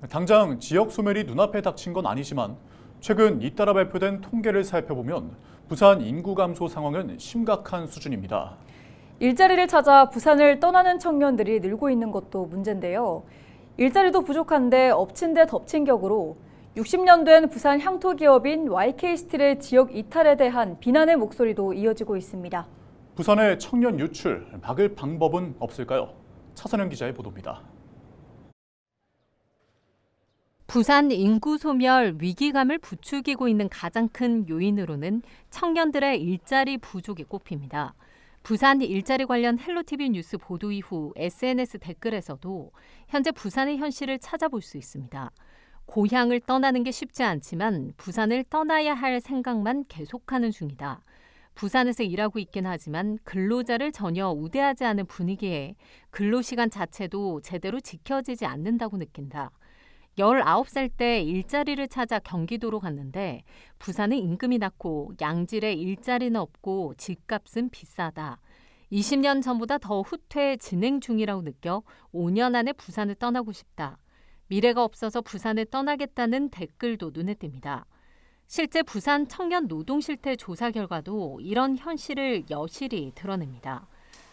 당장 지역 소멸이 눈앞에 닥친 건 아니지만 최근 잇따라 발표된 통계를 살펴보면 부산 인구 감소 상황은 심각한 수준입니다. 일자리를 찾아 부산을 떠나는 청년들이 늘고 있는 것도 문제인데요. 일자리도 부족한데 엎친 데 덮친 격으로 60년 된 부산 향토 기업인 YK스틸의 지역 이탈에 대한 비난의 목소리도 이어지고 있습니다. 부산의 청년 유출 막을 방법은 없을까요? 차선영 기자의 보도입니다. 부산 인구 소멸 위기감을 부추기고 있는 가장 큰 요인으로는 청년들의 일자리 부족이 꼽힙니다. 부산 일자리 관련 헬로티비 뉴스 보도 이후 SNS 댓글에서도 현재 부산의 현실을 찾아볼 수 있습니다. 고향을 떠나는 게 쉽지 않지만 부산을 떠나야 할 생각만 계속하는 중이다. 부산에서 일하고 있긴 하지만 근로자를 전혀 우대하지 않은 분위기에 근로시간 자체도 제대로 지켜지지 않는다고 느낀다. 19살 때 일자리를 찾아 경기도로 갔는데 부산은 임금이 낮고 양질의 일자리는 없고 집값은 비싸다. 20년 전보다 더 후퇴 진행 중이라고 느껴 5년 안에 부산을 떠나고 싶다. 미래가 없어서 부산을 떠나겠다는 댓글도 눈에 띕니다. 실제 부산 청년 노동 실태 조사 결과도 이런 현실을 여실히 드러냅니다.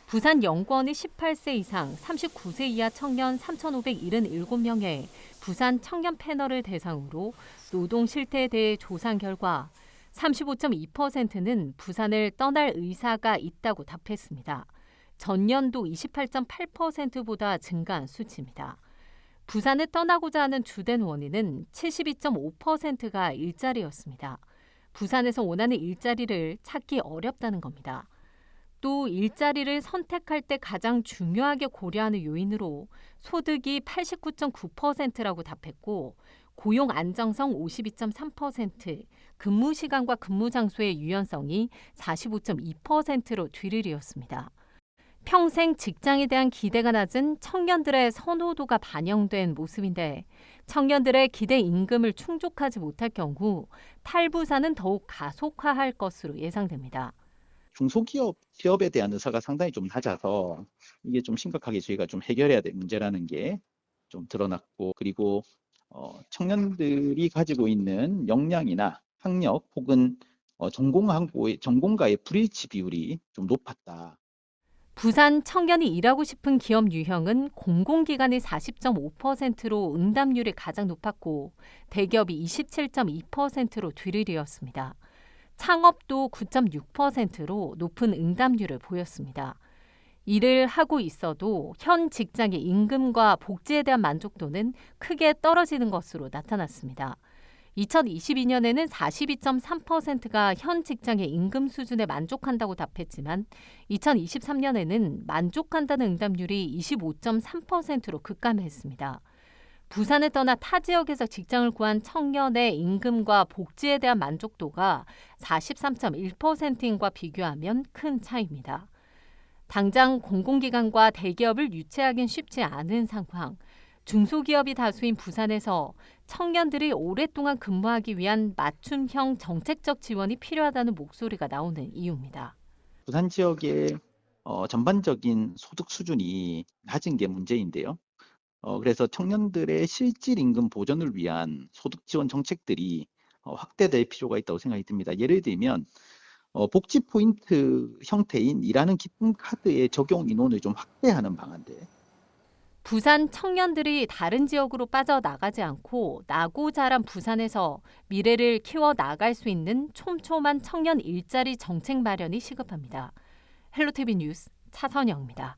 부산 연구원이 18세 이상 39세 이하 청년 3,577명의 부산 청년 패널을 대상으로 노동 실태에 대해 조사한 결과 35.2%는 부산을 떠날 의사가 있다고 답했습니다. 전년도 28.8%보다 증가한 수치입니다. 부산을 떠나고자 하는 주된 원인은 72.5%가 일자리였습니다. 부산에서 원하는 일자리를 찾기 어렵다는 겁니다. 또 일자리를 선택할 때 가장 중요하게 고려하는 요인으로 소득이 89.9%라고 답했고 고용 안정성 52.3%, 근무 시간과 근무 장소의 유연성이 45.2%로 뒤를 이었습니다. 평생 직장에 대한 기대가 낮은 청년들의 선호도가 반영된 모습인데 청년들의 기대 임금을 충족하지 못할 경우 탈부산은 더욱 가속화할 것으로 예상됩니다. 중소기업에 대한 의사가 상당히 좀 낮아서 이게 좀 심각하게 저희가 좀 해결해야 될 문제라는 게 좀 드러났고 그리고 청년들이 가지고 있는 역량이나 학력 혹은 전공가의 불일치 비율이 좀 높았다. 부산 청년이 일하고 싶은 기업 유형은 공공기관이 40.5%로 응답률이 가장 높았고 대기업이 27.2%로 뒤를 이었습니다. 창업도 9.6%로 높은 응답률을 보였습니다. 일을 하고 있어도 현 직장의 임금과 복지에 대한 만족도는 크게 떨어지는 것으로 나타났습니다. 2022년에는 42.3%가 현 직장의 임금 수준에 만족한다고 답했지만 2023년에는 만족한다는 응답률이 25.3%로 급감했습니다. 부산을 떠나 타 지역에서 직장을 구한 청년의 임금과 복지에 대한 만족도가 43.1%인과 비교하면 큰 차이입니다. 당장 공공기관과 대기업을 유치하긴 쉽지 않은 상황. 중소기업이 다수인 부산에서 청년들이 오랫동안 근무하기 위한 맞춤형 정책적 지원이 필요하다는 목소리가 나오는 이유입니다. 부산 지역의 전반적인 소득 수준이 낮은 게 문제인데요. 그래서 청년들의 실질 임금 보전을 위한 소득 지원 정책들이 확대될 필요가 있다고 생각이 듭니다. 예를 들면 복지 포인트 형태인 일하는 기쁨 카드의 적용 인원을 좀 확대하는 방안들. 부산 청년들이 다른 지역으로 빠져나가지 않고 나고 자란 부산에서 미래를 키워 나갈 수 있는 촘촘한 청년 일자리 정책 마련이 시급합니다. 헬로티비 뉴스 차선영입니다.